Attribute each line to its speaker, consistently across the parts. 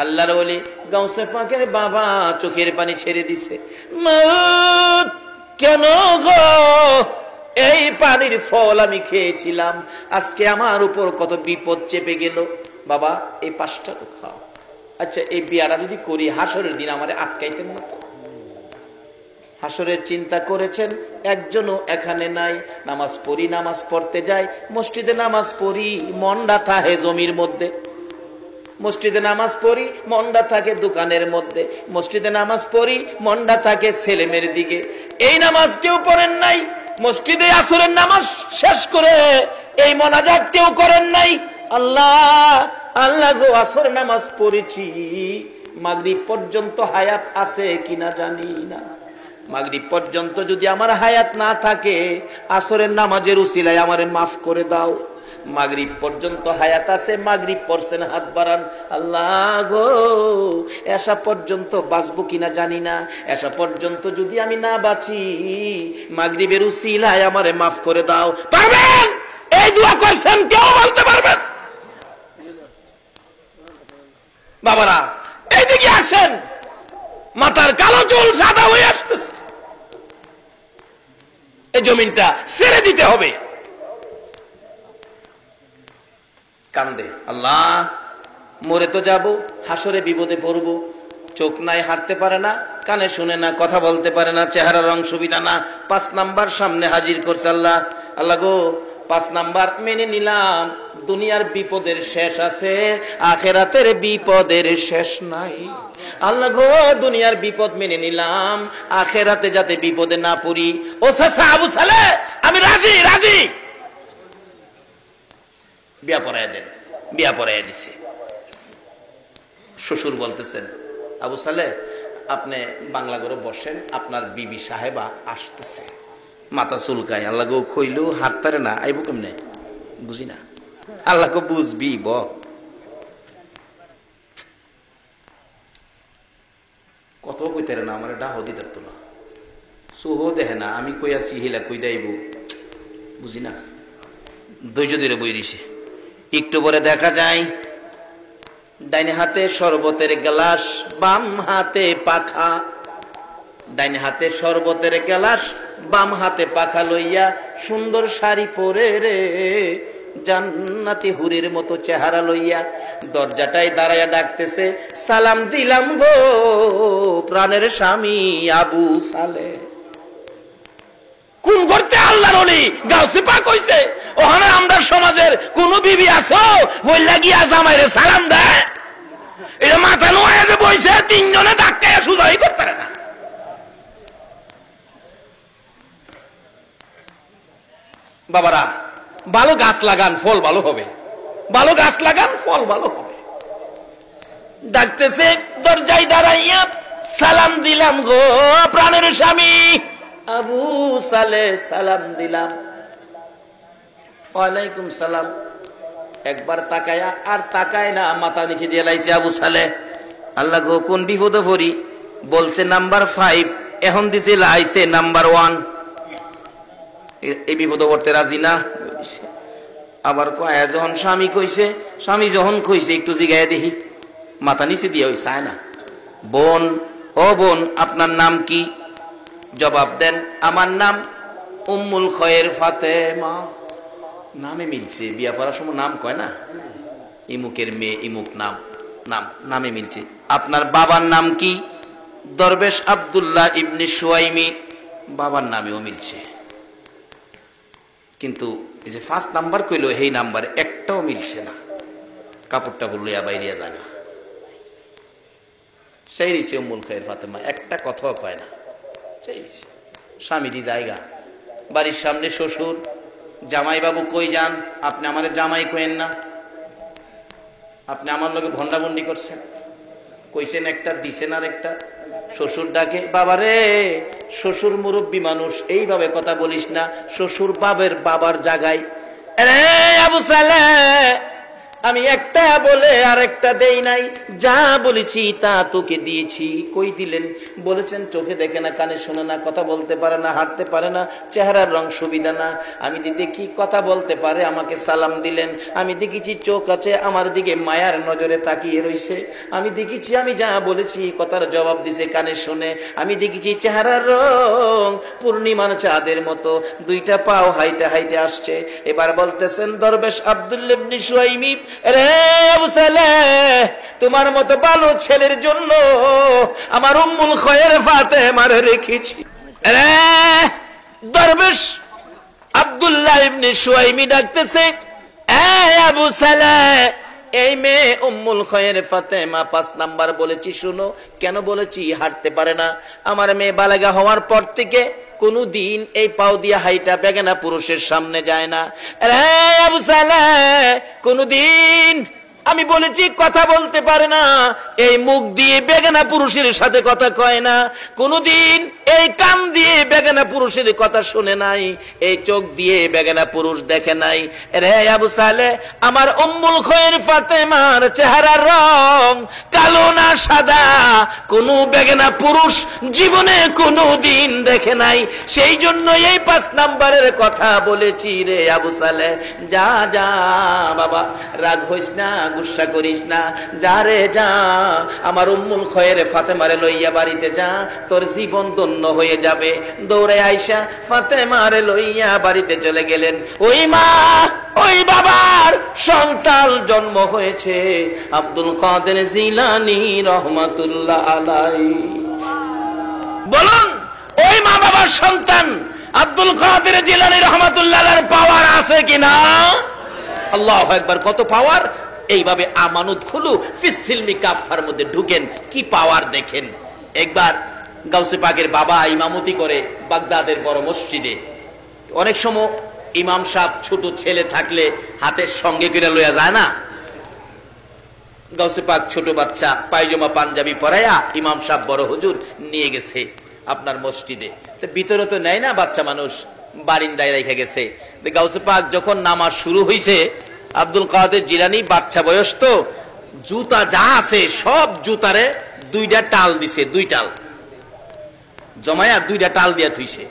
Speaker 1: আল্লাহর ওলি গাউসে পাকের বাবা চোখের পানি ছেড়ে দিছে। মওত কেন গো, এই পানির ফল আমি খেয়েছিলাম, আজকে আমার উপর কত বিপদ চেপে গেল। বাবা এই 5টা তো খাও। আচ্ছা এই বিয়াটা যদি করি হাসরের দিন আমারে আটকাইতেন না তো? হাসরের চিন্তা করেছেন? একজনও এখানে নাই। নামাজ পড়ি, নামাজ পড়তে যাই, মসজিদে নামাজ পড়ি, মনটা থাকে জমির মধ্যে। মসজিদে নামাজ পড়ি, মনটা থাকে দোকানের মধ্যে। মসজিদে নামাজ পড়ি, মনটা থাকে ছেলেমেয়ের দিকে। এই নামাজ কেউ পড়েন নাই। মসজিদে আসরের নামাজ শেষ করে এই মোনাজাত কেউ করেন নাই। আল্লাহ আল্লাহ গো, আসর নামাজ পড়েছি, মাগরিব পর্যন্ত হায়াত আছে কিনা জানি না। মাগরিব পর্যন্ত যদি আমার হায়াত না থাকে, আসরের নামাজের উসিলায় আমারে মাফ করে দাও। মাগরিব পর্যন্ত হায়াত আছে, মাগরিব পড়ছেন, হাত বাড়ান। আল্লাহ গো, এসা পর্যন্ত বাঁচবো কিনা জানি না। এসা পর্যন্ত যদি আমি না বাঁচি, মাগরিবের উসিলায় আমারে মাফ করে দাও। পারবেন? এই দোয়া করছেন কেউ বলতে পারবেন? বাবারা এইদিকে আসেন, মাথার কালো চুল সাদা হয়ে আসতেছে। এই জমিনটা ছেড়ে দিতে হবে। কান্দে, আল্লাহ মরে তো যাব, হাসরে বিপদে পড়ব। চোখ নাই, হাঁটতে পারে না, কানে শুনে না, কথা বলতে পারে না, চেহারার রং সুবিধা না। 5 নাম্বার সামনে হাজির করছে। আল্লাহ আল্লাহ গো, 5 নাম্বার মেনে নিলাম, দুনিয়ার বিপদের শেষ আছে, আখেরাতের বিপদের শেষ নাই। আল্লাহ গো, দুনিয়ার বিপদ মেনে নিলাম, আখেরাতে যাতে বিপদে না পড়ি। ও চাচা আবু সালেহ, আমি রাজি রাজি। বিয়া পড়ায় দেন। বিয়া পড়ায় দিছে। শ্বশুর বলতেছেন, আবু সালেহ আপনি বাংলা করে বসেন, আপনার বিবি সাহেবা আসতেছে। মাথা চুলকায়। আল্লাহ গো, কইলো হাঁটতারে না, আইব কেমনে? বুঝি না। আল্লাহ গো, বুঝবি ব। কত কইতারে না, আমার ডাহ দিতে তো না, সোহো দেখে না, আমি কই আছি হিলা কই দাইব, বুঝি না। ধৈর্য ধরে বই দিছে। একটু পরে দেখা যায় ডাইনে হাতে শরবতের গ্লাস, বাম হাতে পাখা। ডাইনে হাতে শরবতের গ্লাস, বাম হাতে পাখা লইয়া, সুন্দর শাড়ি পরে রে, জান্নাতি হুরের মতো চেহারা লইয়া দরজাটায় দাঁড়াইয়া ডাকতেছে, সালাম দিলাম গো প্রাণের স্বামী আবু সালেহ। কোন করতে আল্লাহর ওলি গাউসে পাক হইছে। ওখানে আমরা সমাজের কোন বিবি আছো বইলা গিয়া জামাইরে সালাম দেয়? এটা মাথা নোয়া যে বইছে, 3 জনে ধাক্কায় সুজাই করতে না। বাবারা ভালো গাছ লাগান, ফল ভালো হবে। ভালো গাছ লাগান, ফল ভালো হবে। ডাকতেছে দরজায় দাঁড়াইয়া, সালাম দিলাম গো প্রাণের স্বামী আবু সালেহ, সালাম দিলাম। ওয়ালাইকুম সালাম। একবার তাকায়া আর তাকায় না, মাথা নিচে দিয়ে লাইছে আবু সালেহ। আল্লাহ গো, কোন বিপদে পড়ি? বলছে নাম্বার 5, এখন দিছে লাইছে নাম্বার 1। এই বিপদে পড়তে রাজি না। আবার কয় যখন স্বামী কইছে, স্বামী যখন কইছে একটু জিগায় দেখি, মাথা নিচে দিয়ে ওই চায় না। বোন, ও বোন আপনার নাম কি? জবাব দেন, আমার নাম উম্মুল খয়ের ফাতেমা। নামে মিলছে, বিয়া পড়ার সময় নাম কয় না, ইমুকের মেয়ে ইমুক নাম, নামে মিলছে। আপনার বাবার নাম কি? দরবেশ আব্দুল্লাহ ইবনে সুয়াইমি। বাবার নামেও মিলছে, কিন্তু এই যে 5 নাম্বার কইলো, এই নাম্বার একটাও মিলছে না। কাপড়টা বললিয়া বাইরিয়া যায় না। সেই রিছে উম্মুল খয়ের ফাতেমা, একটা কথাও কয় না। স্বামীরই জায়গা, বাড়ির সামনে শ্বশুর। জামাই বাবু কই যান? আপনি আমার জামাই কইেন না, আপনি আমার লগে ভন্ডাভন্ডি করছেন। কইছেন একটা, দিছেন আর একটা। শ্বশুর ডাকে, বাবারে, শ্বশুর মুরব্বী মানুষ, এইভাবে কথা বলিস না। শ্বশুর বাবার জায়গায়। আবু সালেহ আমি একটা বলে আরেকটা দেই নাই, যা বলেছি তা তোকে দিয়েছি। কই দিলেন? বলেছেন চোখে দেখে না, কানে শোনে না, কথা বলতে পারে না, হাঁটতে পারে না, চেহারার রং সুবিধা না। আমি দেখি কথা বলতে পারে, আমাকে সালাম দিলেন। আমি দেখেছি চোখ আছে, আমার দিকে মায়ার নজরে তাকিয়ে রইছে। আমি দেখেছি আমি যা বলেছি কথার জবাব দিছে, কানে শোনে। আমি দেখেছি চেহারার রং পূর্ণিমার চাঁদের মতো, দুইটা পাও হাইটে হাইটে আসছে। এবার বলতেছেন দরবেশ আব্দুল্লাহ ইবনে সুয়াইমি, রে আবু সালেহ, তোমার মতো ভালো ছেলের জন্য আমার উম্মুল খয়ের ফাতেমারে রেখেছি। রে দরবেশ আব্দুল্লাহ ইবনে সুয়াইমি ডাকতেছে, এ আবু সালেহ, এই মেয়ে উম্মুল খয়ের ফাতেমা 5 নাম্বার বলেছি, শুনো। কেন বলেছি? হাঁটতে পারে না। আমার মেয়ে বালেগা হওয়ার পর থেকে কোনদিন এই পাও দিয়া হাইটা বেগানা পুরুষের সামনে যায় না। রে আবু সালেহ, কোনদিন আমি বলেছি কথা বলতে পারে না, এই মুখ দিয়ে বেগানা পুরুষের সাথে কথা কয় না, কোনদিন এই কান দিয়ে বেগানা পুরুষের কথা শুনে নাই, এই চোখ দিয়ে বেগানা পুরুষ দেখে নাই। রে আবু সালেহ, আমার উম্মুল খয়ের ফাতেমার চেহারার রং কালো না সাদা, কোন বেগানা পুরুষ জীবনে কোনদিন দেখে নাই। সেই জন্য এই 5 নাম্বারের কথা বলেছি। রে আবু সালেহ, যা যা বাবা, রাগ হইস না, গুসা করিস না, যা রে যা, আমার উম্মুল খয়ের ফাতেমারে লইয়া বাড়িতে যা, তোর জীবন ধন্য হয়ে যাবে। দৌড়ে আইসা ফাতেমারে লইয়া বাড়িতে চলে গেলেন। ওই মা ওই বাবার সন্তান জন্ম হয়েছে আব্দুল কাদের জিলানী রহমাতুল্লাহ আলাইহি। বলুন, ওই মা বাবার সন্তান আব্দুল কাদের জিলানী রহমাতুল্লাহ আলাইহির পাওয়ার আছে কিনা? আল্লাহু আকবার! কত পাওয়ার! এইভাবে আমানত খুলু ফিসসিলমি কাফার মধ্যে ঢুকেন, কি পাওয়ার দেখেন। একবার গাউসে পাকের বাবা ইমামতি করে বাগদাদের বড় মসজিদে। অনেক সময় ইমাম সাহেব ছোট ছেলে থাকলে হাতের সঙ্গে করে লইয়া যায় না। গাউসে পাক ছোট বাচ্চা পায়জামা পাঞ্জাবি পরাইয়া ইমাম সাহেব বড় হুজুর নিয়ে গেছে আপনার মসজিদে। তো ভিতরে তো নেয় না, বাচ্চা মানুষ বারিন্দায় রেখে গেছে। গাউসে পাক যখন নামাজ শুরু হয়েছে, আব্দুল কাদের জিলানী বাচ্চা বয়স তো, জুতা যা আছে সব জুতারে 2টা টাল দিছে, 2 টাল জমায়া 2টা টাল দিয়া থুইছে।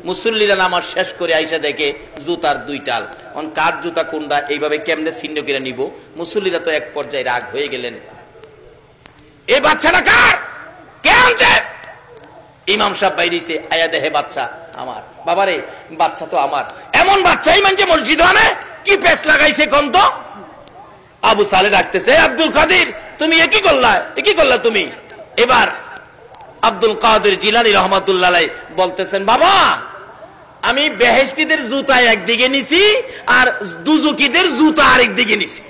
Speaker 1: মুসল্লিরা নামাজ শেষ করে আইসা দেখে জুতার 2 টাল। কার জুতা কোনটা, এইভাবে কেমনে ছিন্ন করে নিব? মুসল্লিরা তো এক পর্যায়ে রাগ হয়ে গেলেন, এই বাচ্চাটা কার, কে আনছে? ইমাম সাহেব বাইরেছে, আয়া দেহে বাচ্চা আমার। বাবারে, বাচ্চা তো আমার। এমন বাচ্চাই মানছে মসজিদ আনে, কি পেস লাগাইছে কোন তো? আবু সালে ডাকতেছে, আব্দুল কাদের, তুমি এ কি করলা তুমি? এবার আব্দুল কাদের জিলানী রহমাতুল্লাহ আলাইহি বলতেছেন, বাবা, আমি বেহেশতীদের জুতা একদিকে নিছি আর দুজুকিদের জুতা আরেক দিকে নিছি।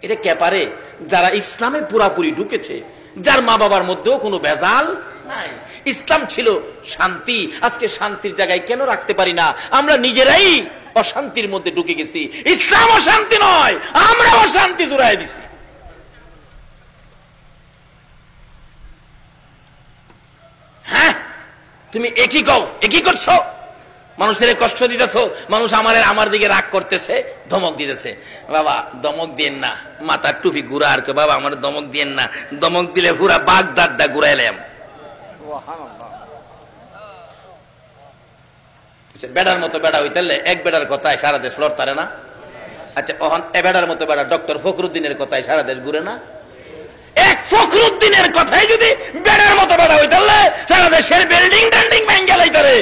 Speaker 1: এটা কে পারে? যারা ইসলামে পুরাপুরি ঢুকেছে, যার মা বাবার মধ্যেও কোনো ভেজাল নাই। ইসলাম ছিল শান্তি। আজকে শান্তির জায়গায় কেন রাখতে পারি না? আমরা নিজেরাই অশান্তির মধ্যে ঢুকে গেছি। ইসলাম অশান্তি নয়, আমরা অশান্তি জুড়াই দিছি। হ্যাঁ, তুমি একই করছো, মানুষের কষ্ট দিতেছ, মানুষ আমার দিকে রাগ করতেছে, ধমক দিতেছে। বাবা, ধমক দিয়েন না, মাথার টুপি ঘুরা আর বাবা আমার ধমক দিয়েন না, ধমক দিলে পুরা বাগদাদটা ঘুরাইলাম। বেড়ার মতো বেড়া হইতে এক বেড়ার কথায় সারা দেশ লড়তারে না? আচ্ছা, এ বেড়ার মতো বেড়া ডক্টর ফখরুদ্দিনের কথায় সারা দেশ ঘুরে না? এক ফখরুদ্দিনের কথাই যদি বেড়ার মতো বেড়া হইতে সারা দেশের বিল্ডিং টেন্ডিং ভেঙে লাইতারে,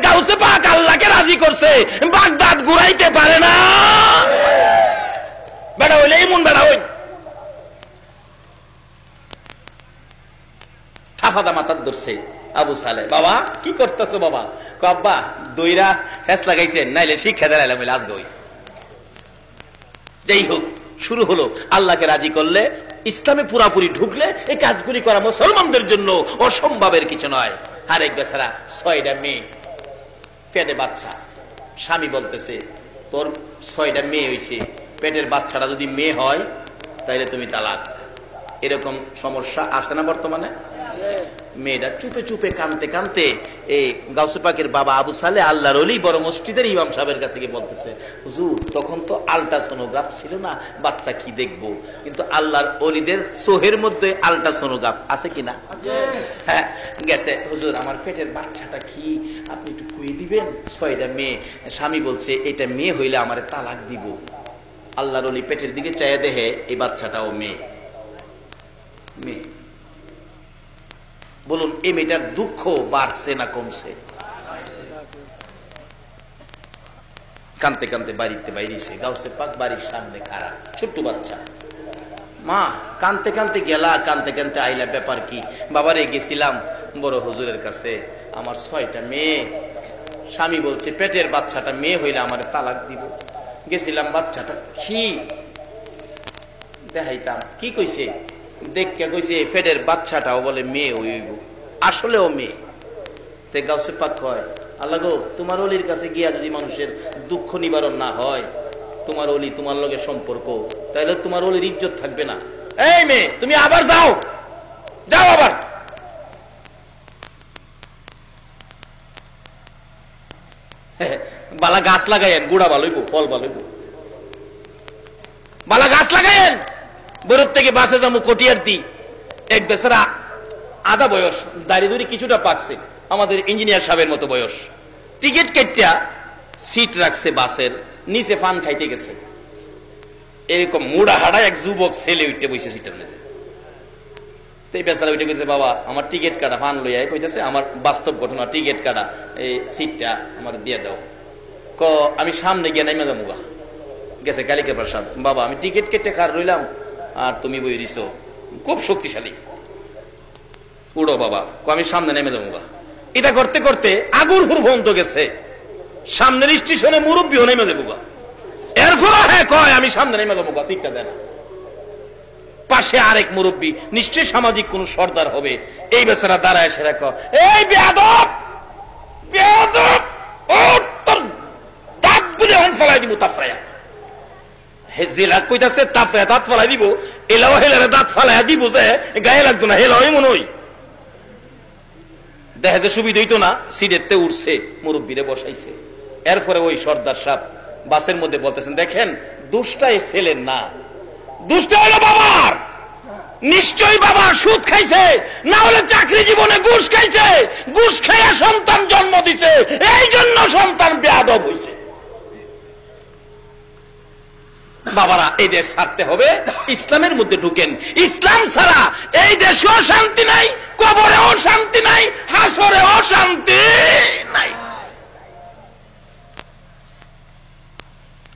Speaker 1: গাউসে পাক আল্লাহকে রাজি করছে, বাগদাদ ঘুরাইতে পারে না। বেড়া হইলে এমন বেড়া হই থাফাদা মাথার ধরছে আবু সালে। বাবা, কি করতেছো বাবা? আব্বা, দইরা ফেস লাগাইছেন, নাইলে শিক্ষা দেলাইলাম আজগই। যাই হোক, শুরু হলো। আল্লাহকে রাজি করলে, ইসলামে পুরাপুরি ঢুকলে এই কাজগুলি করা মুসলমানদের জন্য অসম্ভবের কিছু নয়। আরেক বেচারা 6টা মেয়ে, পেটে বাচ্চা। স্বামী বলতেছে, তোর 6টা মেয়ে হয়েছে, পেটের বাচ্চাটা যদি মেয়ে হয় তাহলে তুমি তালাক। এরকম সমস্যা আছে না বর্তমানে? মেয়েটা চুপে চুপে কানতে কানতে এই গাউসে পাকের বাবা আবু সালেহ আল্লাহর ওলি বড় মসজিদের ইমাম সাহেবের কাছে গিয়ে বলতেছে, হুজুর তখন তো আল্ট্রাসোনোগ্রাফ ছিল না, বাচ্চা কি দেখবো, কিন্তু আল্লাহর ওলিদের চোহের মধ্যে আল্ট্রাসোনোগ্রাফ আছে কিনা? হ্যাঁ গেছে। হুজুর আমার পেটের বাচ্চাটা কি আপনি একটু কুয়ে দিবেন, 6টা মেয়ে। স্বামী বলছে এটা মেয়ে হইলে আমারে তালাক দিব। আল্লাহর ওলি পেটের দিকে চাইয়া দেখে এই বাচ্চাটাও মেয়ে। মেয়ে। বলুন এই মেয়েটার দুঃখ বাড়ছে না কমছে? কানতে কানতে বাড়িতে বাইরেছে। গাউসে পাক বাড়ির সামনে খারাপ, ছোট্ট বাচ্চা। মা কানতে কানতে গেলা, কানতে কানতে আইলা, ব্যাপার কি? বাবারে গেছিলাম বড় হুজুরের কাছে, আমার 6টা মেয়ে, স্বামী বলছে পেটের বাচ্চাটা মেয়ে হইলে আমার তালাক দিব। গেছিলাম, বাচ্চাটা কি দেখাইতাম, কি কইছে দেখে কইছে পেটের বাচ্চাটাও বলে মেয়ে হইব, আসলেও মেয়ে। তে গাউসে পাক কয়, আল্লাহ গো তোমার অলির কাছে গিয়া যদি মানুষের দুঃখ নিবারণ না হয়, তোমার অলি তোমার লগে সম্পর্ক, তাহলে তোমার অলির ইজ্জত থাকবে না। এই মেয়ে তুমি আবার যাও, যাও আবার। বালা গাছ লাগাইয়েন, গুড়া ভালো হইব, ফল ভালো হইব। বালা গাছ লাগাইয়েন, বরফ থেকে বাসে যাবো কটিয়ার দি। এক বেচারা আধা বয়স, দাঁড়িয়ে দড়ি কিছুটা পাকছে, আমাদের ইঞ্জিনিয়ার সাহেবের মতো বয়স। টিকিট কেটটা সিট রাখছে বাসের নিচে, পান খাইতে গেছে। এরকম মুড়া হাড়া এক যুবক ছেলে উঠতে বসে সিটের নিচে। এই বেচারা উঠে গেছে, বাবা আমার টিকিট কাটা, পান লইয়া কইতেছে আমার বাস্তব ঘটনা, টিকিট কাটা, এই সিটটা আমার দিয়ে দাও। ক আমি সামনে গিয়ে নাইমা যাবো গা। গেছে কালিকা প্রসাদ, বাবা আমি টিকিট কেটে কার রইলাম আর তুমি বই দিছো, খুব শক্তিশালী, উড়ো বাবা। আমি সামনে নেমে যাবো গা। এটা করতে করতে আগুর হুর ভন্ত গেছে, সামনের স্টেশনে মুরব্বীও নেমে যাবো গা। এরপর হ্যাঁ কয় আমি সামনে নেমে যাবো গা, সিটটা দেন। পাশে আরেক মুরব্বী, নিশ্চয়ই সামাজিক কোন সর্দার হবে। এই বেচারা দাঁড়ায় এসে রাখ, এই বেয়াদব বেয়াদব, ও তোর দাঁত গুলি এখন ফলাই দিব তাফরায়া। জেলা কইতাছে তাফরায়া দাঁত ফলাই দিব, এলাও হেলারে দাঁত ফালাইয়া দিব যে গায়ে লাগতো না, হেলা এমন ওই দেখা যে সুবিধা হইতো না, সিটেতে উঠছে, মুরব্বীরে বসাইছে। এরপরে ওই সর্দার সাহেব বাসের মধ্যে বলতেছেন, দেখেন দুষ্টা এই ছেলের না, দুষ্টা হলো বাবার। নিশ্চয়ই বাবা সুদ খাইছে, না হলে চাকরি জীবনে ঘুষ খাইছে, ঘুষ খাইয়া সন্তান জন্ম দিছে, এই জন্য সন্তান বেয়াদব হইছে। বাবারা এই দেশ ছাড়তে হবে, ইসলামের মধ্যে ঢুকেন। ইসলাম ছাড়া এই দেশেও শান্তি নাই, কবরেও শান্তি নাই, হাসরেও শান্তি নাই।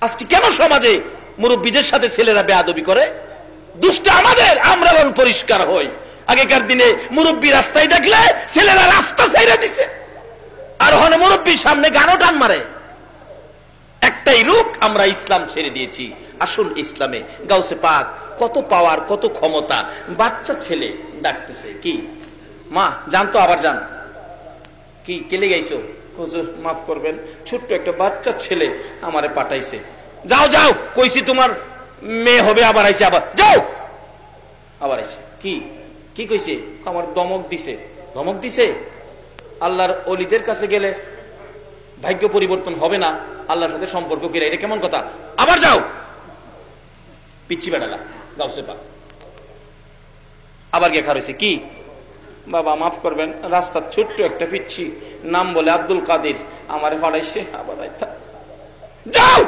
Speaker 1: আজকে কেন সমাজে মুরব্বীদের সাথে ছেলেরা বেয়াদবি করে? দুষ্ট আমাদের, আমরা বল পরিষ্কার হই। আগেকার দিনে মুরব্বী রাস্তায় দেখলে ছেলেরা রাস্তা ছাইড়া দিছে, আর ওখানে মুরব্বীর সামনে গানও টান মারে। একটাই রূপ, আমরা ইসলাম ছেড়ে দিয়েছি। আসুন ইসলামে। গাউসে পাক কত পাওয়ার, কত ক্ষমতা। বাচ্চা ছেলে ডাকতেছে, কি মা জানতো, আবার যান, কি কেলে গাইছো? হুজুর মাফ করবেন, ছোট্ট একটা বাচ্চা ছেলে আমারে পাঠাইছে। যাও যাও, কইছি তোমার মেয়ে হবে, আবার আইছে, আবার যাও, আবার আইছে। কি কি কইছে? আমার দমক দিছে। ধমক দিছে? আল্লাহর ওলিদের কাছে গেলে ভাগ্য পরিবর্তন হবে না, আল্লাহর সাথে সম্পর্ক কিরা, এটা কেমন কথা? আবার যাও। পিচ্ছি বেড়ালা গাউসে পাক আবার গিয়ে খারইছে, কি বাবা মাফ করবেন, রাস্তার ছোট্ট একটা পিচ্ছি, নাম বলে আব্দুল কাদির, আমারে ফাড়াইছে, আবার যাও।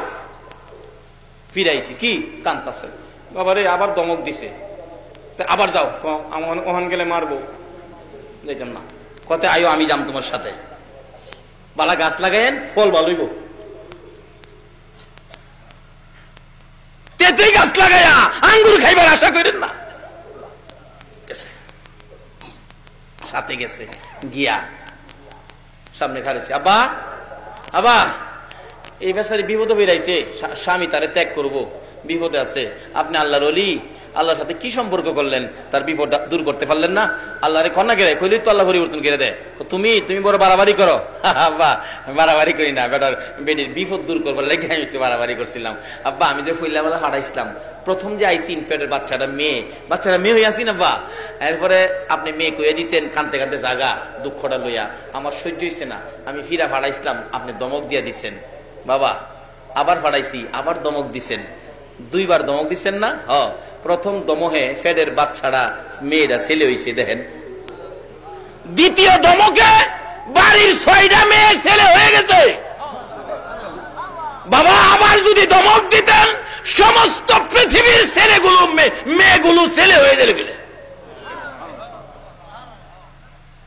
Speaker 1: ফিরাইছি, কি কান্তাছে, বাবারে আবার দমক দিছে, আবার যাও, ওখান গেলে মারবো, যাইতাম না, কতে আয়ো আমি যাম তোমার সাথে। বালা গাছ লাগাইন, ফল ভালো হইব। তেঁতুল গাছ লাগাইয়া আঙ্গুর খাইবার আশা করেন না। সাথে গেছে, গিয়া সামনে খারেছে, আব্বা আব্বা এই বেচারি বিপদে বেরাইছে, স্বামী তারে ত্যাগ করব, বিপদে আছে, আপনি আল্লাহর ওলি, আল্লাহর সাথে কি সম্পর্ক করলেন? তার বিপদ দূর করতে পারলেন না? আল্লাহরে কন্যা গেলে কইলি তো আল্লাহ পরিবর্তন করে দেয়। তুমি বড় বাড়াবাড়ি করো। আব্বা বাড়াবাড়ি করি না, বেটার বেটির বিপদ দূর করবার লেগে আমি একটু বাড়াবাড়ি করছিলাম। আব্বা আমি যে ফুল্লাবেলা হারাইছিলাম, প্রথম যে আইসিন পেটের বাচ্চাটা মেয়ে হয়ে আসি না বা, এরপরে আপনি মেয়ে কইয়া দিচ্ছেন, কানতে কানতে জাগা দুঃখটা লইয়া, আমার সহ্য হয়েছে না, আমি ফিরা ফাড়াইছিলাম, আপনি দমক দিয়া দিচ্ছেন। বাবা আবার ফাড়াইছি, আবার দমক দিচ্ছেন, 2 বার দমক দিচ্ছেন না? প্রথম দমহে ফেডের বাচ্চাটা মেয়েরা ছেলে হয়েছে দেখেন, দ্বিতীয় দমকে বাড়ির 6টা মেয়ে ছেলে হয়ে গেছে। বাবা আবার যদি দমক দিতেন, সমস্ত পৃথিবীর ছেলেগুলো মেয়েগুলো ছেলে হয়ে গেলে।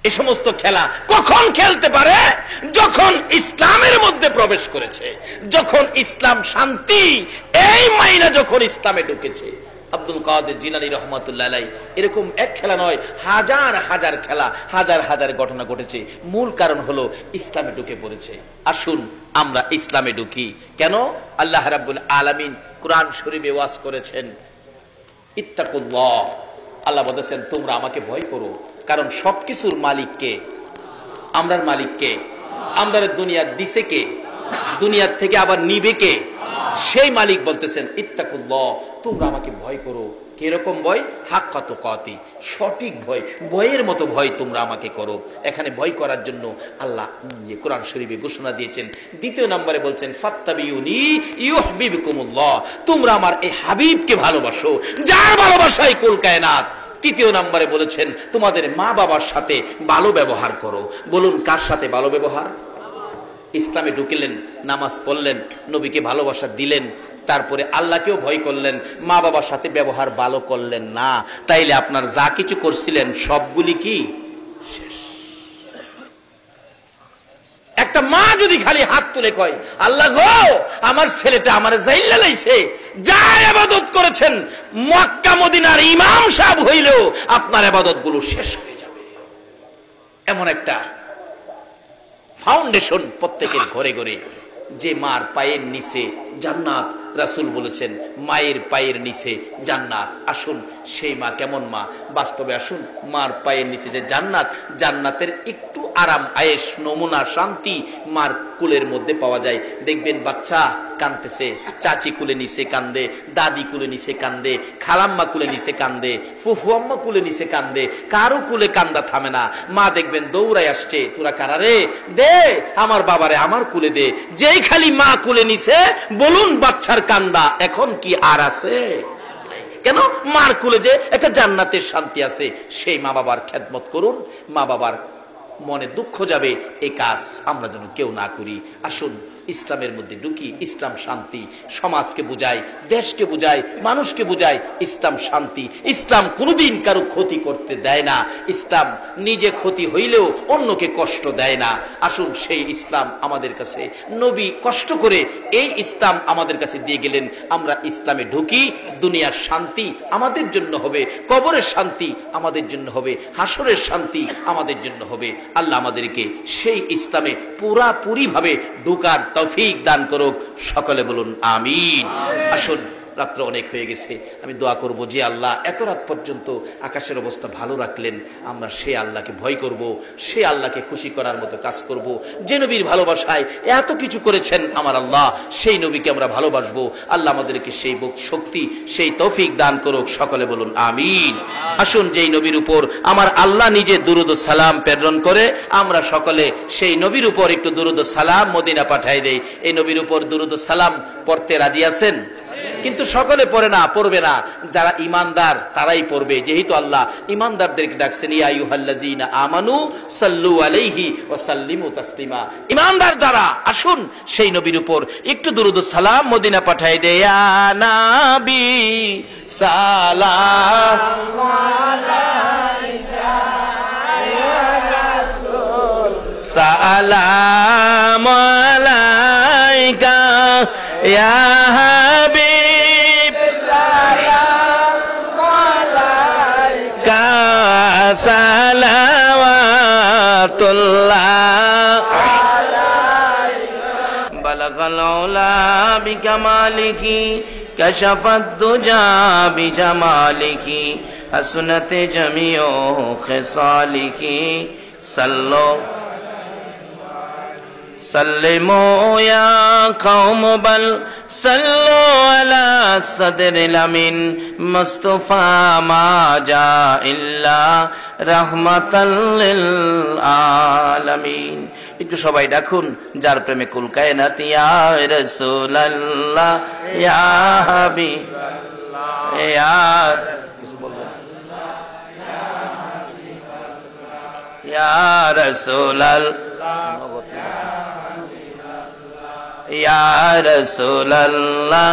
Speaker 1: এই সমস্ত খেলা কখন খেলতে পারে? যখন ইসলামের মধ্যে প্রবেশ করেছে, যখন ইসলাম শান্তি, এই মাইনা যখন ইসলামে ঢুকেছে। আব্দুল কাদের জিলানী রহমাতুল্লাহ আলাইহি এরকম এক খেলা নয়, হাজার হাজার খেলা, হাজার হাজার ঘটনা ঘটেছে। মূল কারণ হলো ইসলামে ঢুকে পড়েছে। আসুন আমরা ইসলামে ঢুকি। কেন? আল্লাহ রাব্বুল আলামিন কুরআন শরীফে ওয়াজ করেছেন, ইত্তাকুল্লাহ। আল্লাহ বলেছেন তোমরা আমাকে ভয় করো, কারণ সবকিছুর মালিক কে? আমরার মালিক কে? আমরার দুনিয়ার দিছে কে? দুনিয়ার থেকে আবার নিবে কে? সেই মালিক বলতেছেন ইত্তাকুল্লাহ, তোমরা আমাকে ভয় করো। কিরকম ভয়? হাক্কা তুকাতি, সঠিক ভয়, ভয়ের মতো ভয় তোমরা আমাকে করো। এখানে ভয় করার জন্য আল্লাহ কোরআন শরীফে ঘোষণা দিয়েছেন। দ্বিতীয় নম্বরে বলছেন ফাত্তাবিউনি ইউহিব্বুকুমুল্লাহ, তোমরা আমার এই হাবিবকে ভালোবাসো, যার ভালোবাসায় কুল কায়নাত। তৃতীয় নম্বরে বলেছেন তোমাদের মা বাবার সাথে ভালো ব্যবহার করো। বলুন কার সাথে ভালো ব্যবহার? ইসলামে ঢুকলেন, নামাজ পড়লেন, নবীকে ভালোবাসা দিলেন, তারপরে আল্লাহকেও ভয় করলেন, মা বাবার সাথে ব্যবহার ভালো করলেন না, তাইলে আপনার যা কিছু করছিলেন সবগুলি কি শেষ? একটা মা যদি খালি হাত তুলে কয় আল্লাহ গো আমার ছেলেটা আমার জাইল্লা লাইছে, যা ইবাদত করেছেন মক্কা মদিনার ইমাম সাহেব হইলেও আপনার ইবাদত গুলো শেষ হয়ে যাবে। এমন একটা ফাউন্ডেশন প্রত্যেকের ঘরে ঘরে, যে মার পায়ের নিচে জান্নাত। রাসূল বলেছেন মায়ের পায়ের নিচে জান্নাত। আসুন সেই মা কেমন মা? বাস্তবে আসুন, মার পায়ের নিচে যে জান্নাত, জান্নাতের একটু আরাম আয়েশ নমুনা শান্তি মার কুলের মধ্যে পাওয়া যায়। দেখবেন বাচ্চা কাঁদতেছে, চাচি কুলে নিচে কান্দে, দাদি কুলে নিচে কান্দে, খালাম্মা কুলে নিচে কান্দে, ফুফু আম্মা কুলে নিচে কান্দে, কারো কুলে কান্দা থামে না। মা দেখবেন দৌড়াই আসছে, তোরা কারারে দে আমার বাবারে আমার কুলে দে। যেই খালি মা কুলে নিছে, বলুন বাচ্চার কান্দা এখন কি আর আছে? কেন? মার কুলে যে একটা জান্নাতের শান্তি আছে। সেই মা বাবার খেদমত করুন, মা বাবার মনে দুঃখ যাবে, এই কাজ আমরা যেন কেউ না করি। আসুন ইসলামের মধ্যে ঢুকি। ইসলাম শান্তি, সমাজকে বুঝায়, দেশকে বুঝায়, মানুষকে বুঝায়। ইসলাম শান্তি, ইসলাম কোনোদিন কারো ক্ষতি করতে দেয় না। ইসলাম নিজে ক্ষতি হইলেও অন্যকে কষ্ট দেয় না। আসুন সেই ইসলাম আমাদের কাছে নবী কষ্ট করে এই ইসলাম আমাদের কাছে দিয়ে গেলেন। আমরা ইসলামে ঢুকি, দুনিয়ার শান্তি আমাদের জন্য হবে, কবরের শান্তি আমাদের জন্য হবে, হাসরের শান্তি আমাদের জন্য হবে। আল্লাহ আমাদেরকে সেই ইসলামে পুরাপুরি ভাবে ঢোকার তৌফিক দান করুক। সকলে বলুন আমিন। আসুন রাত্র অনেক হয়ে গেছে, আমি দোয়া করব যে আল্লাহ এত রাত পর্যন্ত আকাশের অবস্থা ভালো রাখলেন, আমরা সেই আল্লাহকে ভয় করব, সেই আল্লাহকে খুশি করার মতো কাজ করব। যে নবীর ভালোবাসায় এত কিছু করেছেন আমার আল্লাহ, সেই নবীকে আমরা ভালোবাসবো। আল্লাহ আমাদেরকে সেই শক্তি, সেই তৌফিক দান করুক। সকলে বলুন আমিন। আসুন যেই নবীর উপর আমার আল্লাহ নিজে দুরুদ ও সালাম প্রেরণ করে, আমরা সকলে সেই নবীর উপর একটু দুরুদ ও সালাম মদিনা পাঠাই দেই। এই নবীর উপর দুরুদ ও সালাম পড়তে রাজি আছেন? কিন্তু সকলে পড়ে না, পড়বে না, যারা ইমানদার তারাই পড়বে। যেহেতু আল্লাহ ইমানদারদেরকে ডাকছেন ইয়া আইয়ুহাল্লাযীনা আমানু সাল্লু আলাইহি ওয়া সাল্লিমু তাসলিমা। ইমানদার যারা, আসুন সেই নবীর উপর একটু দুরুদ ও সালাম মদিনা পাঠাই দেই। ইয়া নবী সালাম আলাইকা, ইয়া রাসূল সালাম আলাইকা, ইয়া হাবিব সালাম আলাইকা, সালাওয়াতুল্লাহ আলাইকা। বালাগাল উলা বিকামালিহি कशफत दुजा बिजमालिकी हसनत जमियो खिसालिकी सल्लो सल्लिमो या कौम बल सल्लो अला सदरिल अमीन मुस्तफा मा जा इल्ला रहमताल लिल आलामीन। একটু সবাই ডাকুন যার প্রেমে কুল কায়নাত ইয়া রাসূলুল্লাহ ইয়া হাবিবাল্লাহ ইয়া ইয়া রাসূলুল্লাহ ইয়া রাসূলুল্লাহ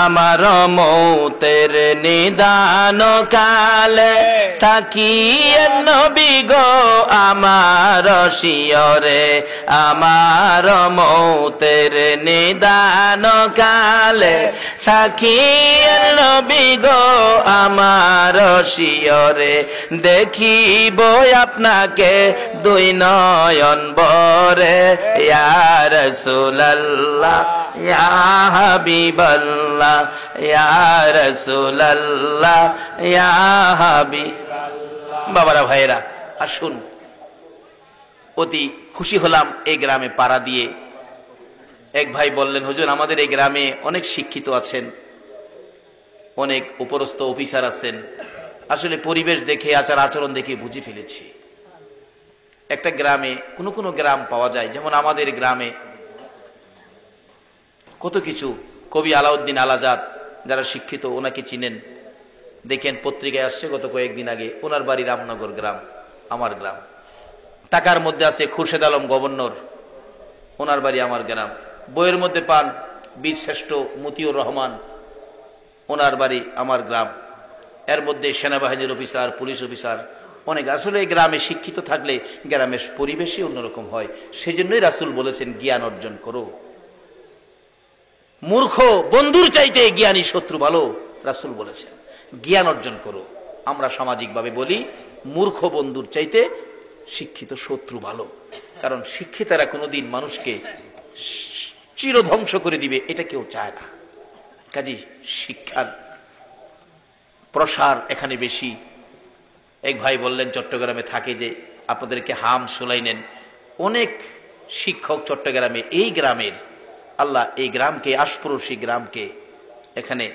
Speaker 1: আমার মৌতের নিদান কালে থাকিয়ে নবী গো আমার শিয়রে আমার মৌতের নিদান কালে থাকিয়ে নবী গো আমার শিয়রে দেখিব আপনাকে দুই নয়ন ভরে ইয়া রাসূলুল্লাহ ইয়া হাবিবাল্লাহ ইয়া রাসূলুল্লাহ ইয়া হাবিবাল্লাহ। বাবারা ভাইরা আসুন, অতি খুশি হলাম এই গ্রামে পাড়া দিয়ে। এক ভাই বললেন, হুজুর আমাদের এই গ্রামে অনেক শিক্ষিত আছেন, অনেক উপরস্থ অফিসার আছেন, আসলে পরিবেশ দেখে আচার আচরণ দেখে বুঝে ফেলেছি। একটা গ্রামে কোনো গ্রাম পাওয়া যায়, যেমন আমাদের গ্রামে কত কিছু। কবি আলাউদ্দিন আলাজাদ যারা শিক্ষিত ওনাকে চিনেন, দেখেন পত্রিকায় আসছে গত কয়েকদিন আগে, ওনার বাড়ি রামনগর গ্রাম, আমার গ্রাম। টাকার মধ্যে আছে খুরশেদ আলম গভর্নর, ওনার বাড়ি আমার গ্রাম। বইয়ের মধ্যে পান বীর শ্রেষ্ঠ মতিউর রহমান, ওনার বাড়ি আমার গ্রাম। এর মধ্যে সেনাবাহিনীর অফিসার, পুলিশ অফিসার অনেক। আসলে এই গ্রামে শিক্ষিত থাকলে গ্রামের পরিবেশই অন্যরকম হয়। সেজন্যই রাসূল বলেছেন জ্ঞান অর্জন করো। মূর্খ বন্ধুর চাইতে জ্ঞানী শত্রু ভালো, রাসূল বলেছেন জ্ঞান অর্জন করো। আমরা সামাজিকভাবে বলি মূর্খ বন্ধুর চাইতে শিক্ষিত শত্রু ভালো, কারণ শিক্ষিতরা কোনোদিন মানুষকে চিরধ্বংস করে দিবে এটা কেউ চায় না। কাজী শিক্ষার প্রসার এখানে বেশি। এক ভাই বললেন চট্টগ্রামে থাকে, যে আপনাদেরকে হাম শুনাইলেন, অনেক শিক্ষক চট্টগ্রামে, এই গ্রামের আল্লাহ এই গ্রামকে, আশপড়শী গ্রামকে, এখানে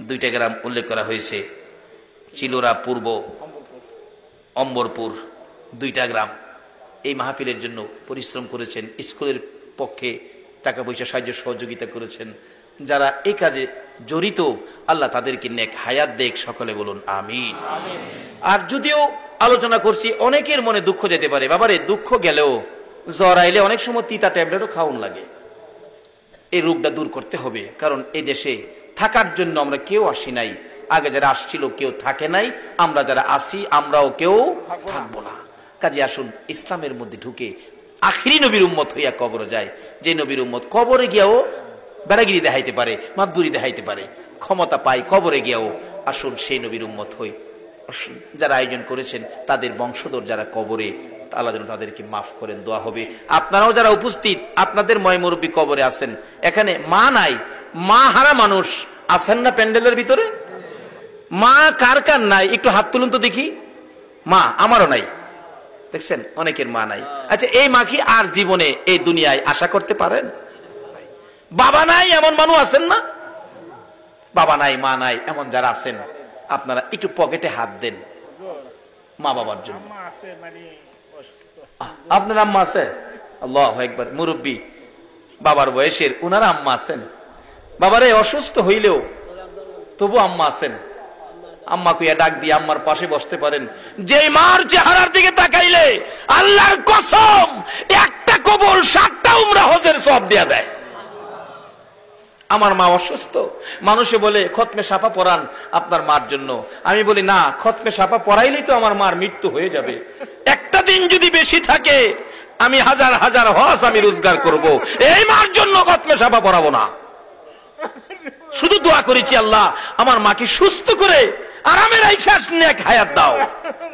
Speaker 1: দুইটা গ্রাম উল্লেখ করা হয়েছে, চিলোরা পূর্ব, অম্বরপুর, দুইটা গ্রাম এই মাহফিলের জন্য পরিশ্রম করেছেন, স্কুলের পক্ষে টাকা পয়সা সাহায্য সহযোগিতা করেছেন। যারা এই কাজে জড়িত আল্লাহ তাদেরকে নেক হায়াত দেখ, সকলে বলুন আমিন। আর যদিও আলোচনা করছি, অনেকের মনে দুঃখ যেতে পারে, বাবারে দুঃখ গেলেও জ্বর আইলে অনেক সময় তিতা ট্যাবলেটও খাওয়ান লাগে। এই রোগটা দূর করতে হবে, কারণ এই দেশে থাকার জন্য আমরা কেউ আসি নাই। আগে যারা আসছিল কেউ থাকে নাই, আমরা যারা আসি আমরাও কেউ থাকবো না। কাজে আসুন ইসলামের মধ্যে ঢুকে আখিরি নবীর উম্মত হইয়া কবরে যায়। যে নবীর উম্মত কবরে গিয়াও বেড়াগিরি দেখাইতে পারে, মাতবুরি দেখাইতে পারে, ক্ষমতা পায় কবরে গিয়াও, আসুন সেই নবীর উম্মত হই। যারা আয়োজন করেছেন তাদের বংশধর যারা কবরে, আল্লাহ যেন তাদেরকে মাফ করেন, দোয়া হবে। আপনারাও যারা উপস্থিত, আপনাদের ময় মুরব্বী কবরে আছেন, এখানে মা নাই, মা হারা মানুষ আছেন না প্যান্ডেলের ভিতরে? মা কার কার নাই একটু হাত তুলুন তো দেখি। মা আমারও নাই, দেখছেন অনেকের মা নাই। আচ্ছা এই মা কি আর জীবনে এই দুনিয়ায় আশা করতে পারেন? বাবা নাই এমন মানুষ আছেন না? বাবা নাই মা নাই এমন যারা আছেন, আপনারা একটু পকেটে হাত দেন মা বাবার জন্য। আপনার আম্মা আছে? আল্লাহু আকবার, মুরব্বী বাবার বয়সের, উনার আম্মা আছেন। বাবারে অসুস্থ হইলেও তবু আম্মা আছেন, আম্মা কুইয়া ডাক দিয়ে আম্মার পাশে বসতে পারেন। যে মার চেহারার দিকে তাকাইলে আল্লাহর কসম একটা কবুল 7টা উমরা হজের সওয়াব দেয়া দেয়। আমার মা অসুস্থ, মানুষে বলে খতমে সাফা পড়ান আপনার মার জন্য। আমি বলি না, খতমে সাফা পড়াইলেই তো আমার মার মৃত্যু হয়ে যাবে। একটা দিন যদি বেশি থাকে আমি হাজার হাজার হজ আমি রোজগার করব, এই মার জন্য খতমে সাফা পড়াবো না। শুধু দোয়া করেছি আল্লাহ আমার মাকে সুস্থ করে আরামের আইখাস নেক হায়াত দাও।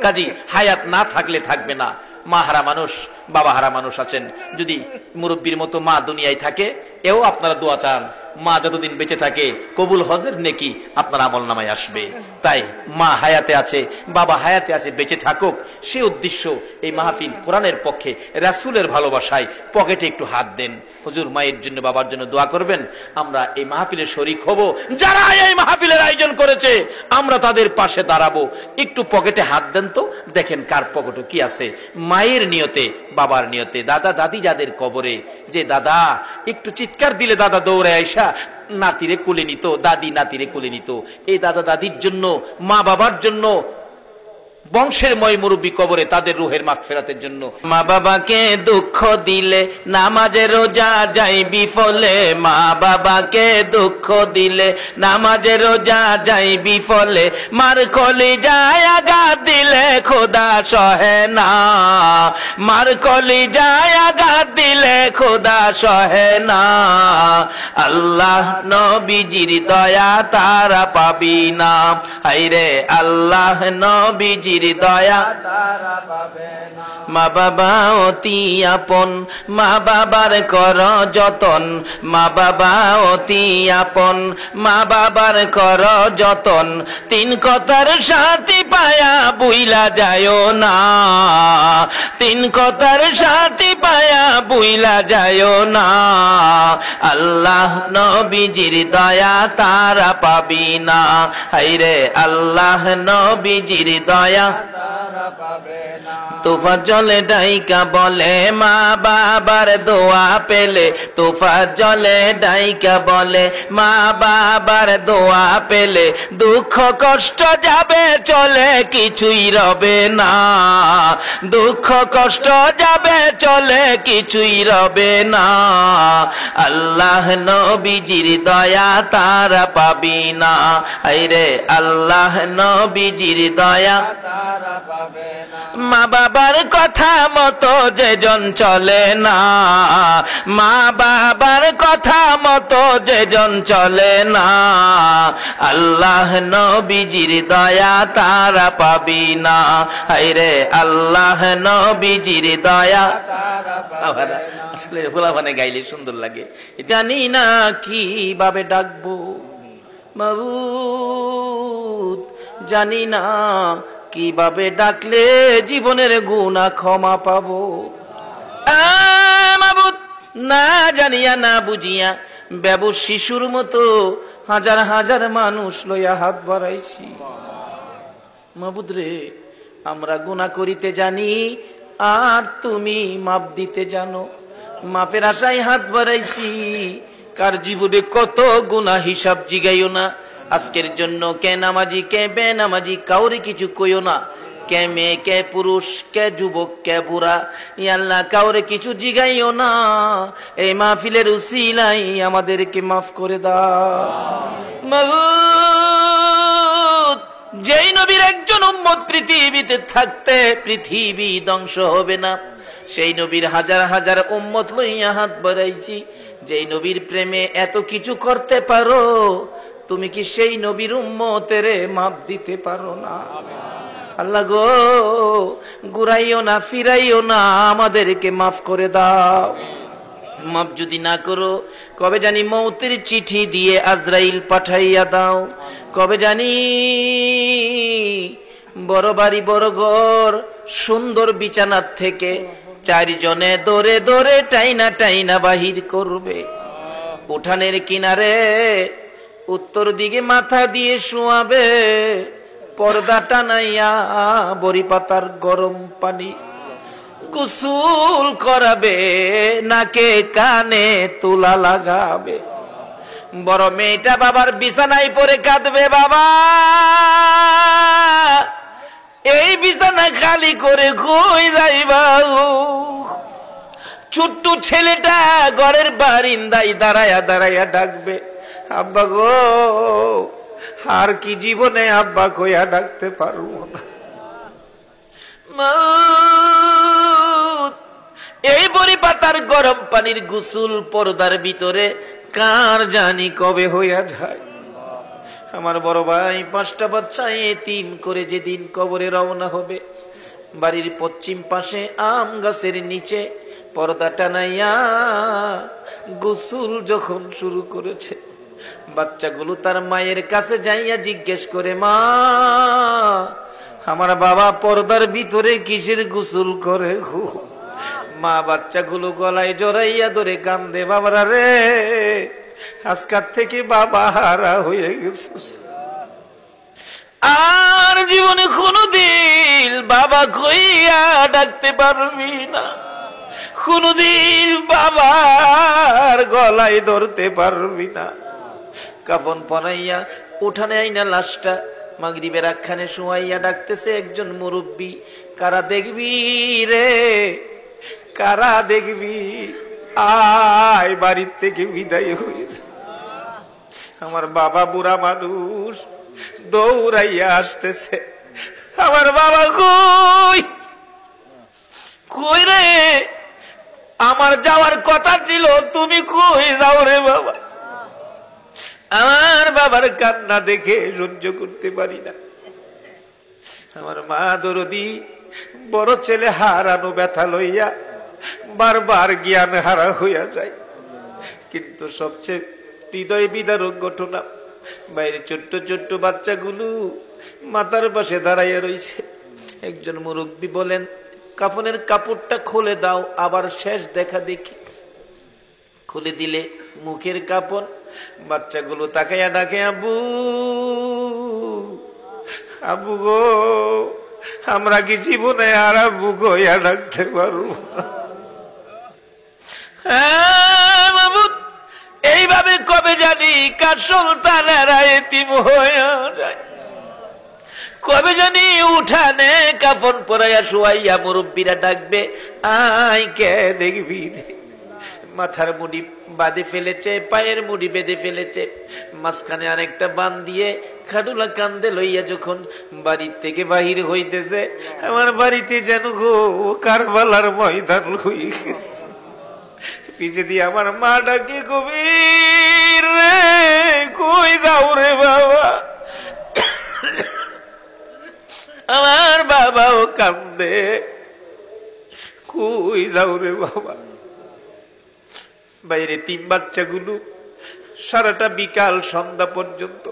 Speaker 1: কাজী হায়াত না থাকলে থাকবে না, মা হারা মানুষ, বাবা হারা মানুষ আছেন, যদি মুরব্বীর মতো মা দুনিয়ায় থাকে, এও আপনারা দোয়া চান, মা যতদিন বেঁচে থাকে কবুল হজের নেকি আপনার আমলনামায় আসবে। তাই মা হায়াতে আছে, বাবা হায়াতে আছে, বেঁচে থাকুক, সে উদ্দেশ্য এই মাহফিল কোরআনের পক্ষে, রাসূলের ভালোবাসায়। পকেটে একটু হাত দেন, হুজুর মায়ের জন্য বাবার জন্য দোয়া করবেন, আমরা এই মাহফিলে শরীক হব, যারা এই মাহফিলের আয়োজন করেছে আমরা তাদের পাশে দাঁড়াবো। একটু পকেটে হাত দেন তো, দেখেন কার পকেটে কি আছে। মায়ের নিয়তে, বাবার নিয়তে, দাদা দাদি যাদের কবরে, যে দাদা একটু চিৎকার দিলে দাদা দৌড়ে আইসা নাতিরে কোলে নিত, দাদি নাতিরে কোলে নিত, এই দাদা দাদির জন্য, মা বাবার জন্য, বংশের ময় মুরব্বী কবরে, তাদের রুহের মাগফিরাতের জন্য। মা বাবাকে দুঃখ দিলে নামাজে রোজা যায় বিফলে, মা বাবাকে দুঃখ দিলে নামাজে রোজা যায় বিফলে, মার কলি যায় আঘাত দিলে খোদা সহে না, মার কলি যায় আঘাত দিলে খোদা সহে না। আল্লাহ নবীজির দয়া তারা পাবি না, হায়রে আল্লাহ নবীজি দয়া তারা পাবে না। মা বাবা অতি আপন, মা বাবার কর যতন, মা বাবা অতি আপন, মা বাবার কর যতন, তিন কথার সাথী পায়া বুইলা যায় না, তিন কথার সাথী পায়া বুইলা যায় না। আল্লাহ নবীজির দয়া তারা পাবি না, হায়রে আল্লাহ নবীজির দয়া তারা পাবে না। তোফা জলে ডাইকা বলে মা বাবার দোয়া পেলে, তোফা জলে ডাইকা বলে মা বাবার দোয়া পেলে, দুঃখ কষ্ট যাবে চলে কিছুই রবে না, দুঃখ কষ্ট যাবে চলে কিছুই রবে না। আল্লাহ নবীজির দয়া তারা পাবি না, হায়রে আল্লাহ নবীজির দয়া তারা পাবে না। মা বাবার কথা মতো যেজন চলে না, মা বাবার কথা মতো যেজন চলে না, আল্লাহ নবীজির দয়া তারা পাবি না, হায়রে আল্লাহ নবীজির দয়া তারা পাবে না। আসলে ফুলাফানে গাইলে সুন্দর লাগে। জানি না কিভাবে ডাকবো মাবুদ, জানি না কিভাবে ডাকলে জীবনের গুনাহ ক্ষমা পাবো। মাবুদ, না জানিয়া না বুঝিয়া বেবুস শিশুর মতো হাজার হাজার মানুষ লইয়া হাত বাড়াইছি। মাবুদ রে, আমরা গুনাহ করিতে জানি আর তুমি মাপ দিতে জানো, মাপের আশায় হাত বাড়াইছি। কার জীবনে কত গুনাহ হিসাব জিগাইও না। আজকের জন্য কে নামাজি কে বেনামাজি কাউরে কিছু কইও না, কে মেয়ে কে পুরুষ কে যুবক কে বুড়া, আল্লাহ কাউরে কিছু জিগাইও না। এই মাহফিলের উসিলাই আমাদেরকে মাফ করে দাও মাবুদ। যেই নবীর একজন উম্মত পৃথিবীতে থাকতে পৃথিবী ধ্বংস হবে না, সেই নবীর হাজার হাজার উম্মত লইয়া হাত বাড়াইছি। যেই নবীর প্রেমে এত কিছু করতে পারো, তুমি কি সেই নবীর উম্মতের মাপ দিতে পারো না? আল্লাহ গো, ঘুরাইও না ফিরাইও না, আমাদেরকে মাফ করে দাও। মাফ যদি না করো, কবে জানি মৌতের চিঠি দিয়ে আজরাইল পাঠাইয়া দাও। কবে জানি বড় বাড়ি বড় ঘর সুন্দর বিছানার থেকে চারজনে দৌড়ে দৌড়ে টাইনা টাইনা বাহির করবে। উঠানের কিনারে উত্তর দিকে মাথা দিয়ে শোয়াবে, পর্দা টানাইয়া বড়ি পাতার গরম পানি গোসল করাবে, নাকে কানে তুলা লাগাবে। বড় মেয়েটা বাবার বিছানায় পড়ে কাঁদবে, বাবা এই বিছানা খালি করে কই যাইবা? ছোট্ট ছেলেটা ঘরের বারিন্দায় দাঁড়ায়া দাঁড়ায়া ডাকবে, আব্বা গো। আর কি জীবনে আব্বা কইয়া ডাকতে পারবো না। এই বড়ি পাতার গরম পানির গোসল পর্দার ভিতরে কার জানি কবে হইয়া যায়। আমার বড় ভাই 5টা বাচ্চা এতিম করে যেদিন কবরে রওনা হবে, বাড়ির পশ্চিম পাশে আম গাছের নিচে পর্দা টানাইয়া গোসল যখন শুরু করেছে, বাচ্চাগুলো তার মায়ের কাছে যাইয়া জিজ্ঞেস করে, মা আমার বাবা পর্দার ভিতরে কিসের গোসল করে গো? মা বাচ্চাগুলো গলায় জড়াইয়া ধরে কান্দে, বাবারা রে আজকাল থেকে বাবা হারা হয়ে গেছে, আর জীবনে কোনদিন বাবা কইয়া ডাকতে পারবি না, কোনদিন বাবার গলায় ধরতে পারবি না। কাফন পরাইয়া উঠানে আইনা লাশটা মাগরিবের আখ্যানে শোয়াইয়া ডাকতেছে একজন মুরব্বী, কারা দেখবি রে, কারা দেখবি, আয় বাড়ির থেকে বিদায় হয়েছে। আমার বাবা বুড়া মানুষ দৌড়াইয়া আসতেছে, আমার বাবা কই, কই রে, আমার যাওয়ার কথা ছিল, তুমি কই যাও রে বাবা? আমার বাবার কান্না দেখে সহ্য করতে পারি না। আমার মা দরদি বড় ছেলে হারানো ব্যথা লইয়া বারবার জ্ঞান হারা হইয়া যায়। কিন্তু সবচেয়ে হৃদয় বিদারক ঘটনা, বাইরে ছোট্ট ছোট্ট বাচ্চাগুলো মাথার পাশে দাঁড়াইয়া রয়েছে। একজন মুরব্বী বলেন, কাফনের কাপড়টা খুলে দাও, আবার শেষ দেখা দেখি। খুলে দিলে মুখের কাপড়, বাচ্চাগুলো তাকাইয়া ডাকে, আবু আবু গো, আমরা কি জীবনে আর আবু গইয়া ডাকতে পারবো না? এইভাবে কবে জানি কার সন্তানেরা এতিম হইয়া যায়, কবে জানি উঠানে কাফন পরাইয়া শুয়াইয়া মুরব্বীরা ডাকবে, আয় কে দেখবি। মাথার মুড়ি বাঁধে ফেলেছে, পায়ের মুড়ি বেঁধে ফেলেছে, মাঝখানে আরেকটা বান দিয়ে খাডুলা কান্দে লইয়া যখন বাড়ির থেকে বাহির হইতেছে, আমার বাড়িতে যেন গো কারবালার ময়দান হয়ে গেছে। পিছে দিয়ে আমার মা ডাকে, কবির রে কই যাও রে বাবা? আমার বাবাও কান্দে, কই যাও রে বাবা? বাইরে তিন বাচ্চাগুলো সারাটা বিকাল সন্ধ্যা পর্যন্ত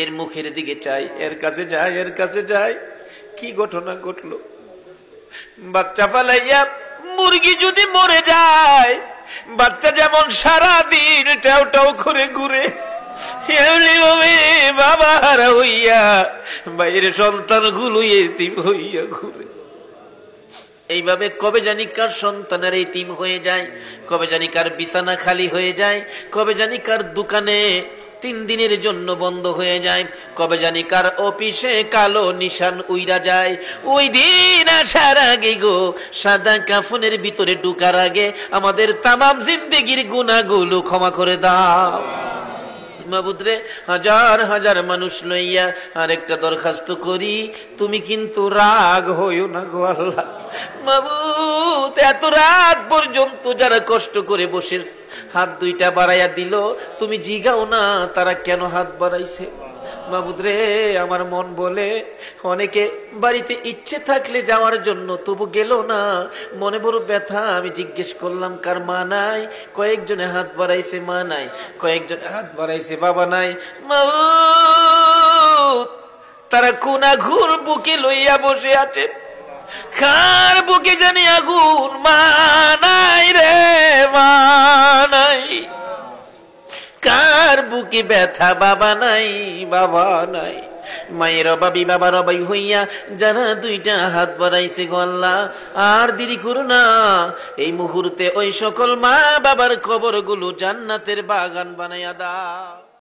Speaker 1: এর মুখের দিকে চাই, এর কাছে যায়, এর কাছে যায়। কি ঘটনা ঘটলো? বাচ্চা ফালাইয়া মুরগি যদি মরে যায়, বাচ্চা যেমন সারা দিন টাও টাও করে ঘুরে, এমনি ভাবে বাবা হারা হইয়া বাইরে সন্তান গুলো এতিম হইয়া ঘুরে। এইভাবে কবে জানি কার সন্তানের এতিম হয়ে যায়, কবে জানি কার বিছানা খালি হয়ে যায়, কবে জানি কার দোকানে 3 দিনের জন্য বন্ধ হয়ে যায়, কবে জানি কার অফিসে কালো নিশান উইরা যায়। ওই দিন আসার আগে গো, সাদা কাফনের ভিতরে ঢুকার আগে আমাদের তামাম জিন্দেগির গুনাহগুলো ক্ষমা করে দাও মাবুদরে। হাজার হাজার মানুষ লইয়া আরেকটা দরখাস্ত করি, তুমি কিন্তু রাগ হইও না গো আল্লাহ। মাবুদ, এত রাত পর্যন্ত যারা কষ্ট করে বসে হাত দুইটা বাড়াইয়া দিল, তুমি জিগাও না তারা কেন হাত বাড়াইছে। মাবুদরে, আমার মন বলে অনেকে বাড়িতে ইচ্ছে থাকলে যাওয়ার জন্য তবু গেল না, মনে বড় ব্যথা। আমি জিজ্ঞেস করলাম কার মা নাই, কয়েকজনে হাত বাড়াইছে মা নাই, কয়েকজনে হাত বাড়াইছে বাবা নাই। মাবুদ, তারা কোন আগুন বুকে লইয়া বসে আছে, কার বুকে জানি আগুন, মা নাই রে, মা নাই। কার বুকে ব্যথা, বাবা নাই, বাবা নাই। মায়ের অবাবি বাবার অবাই হইয়া যারা দুইটা হাত বাড়াইছে গো আল্লাহ, আর দেরি করো না, এই মুহূর্তে ওই সকল মা বাবার কবরগুলো জান্নাতের বাগান বানাইয়া দাও।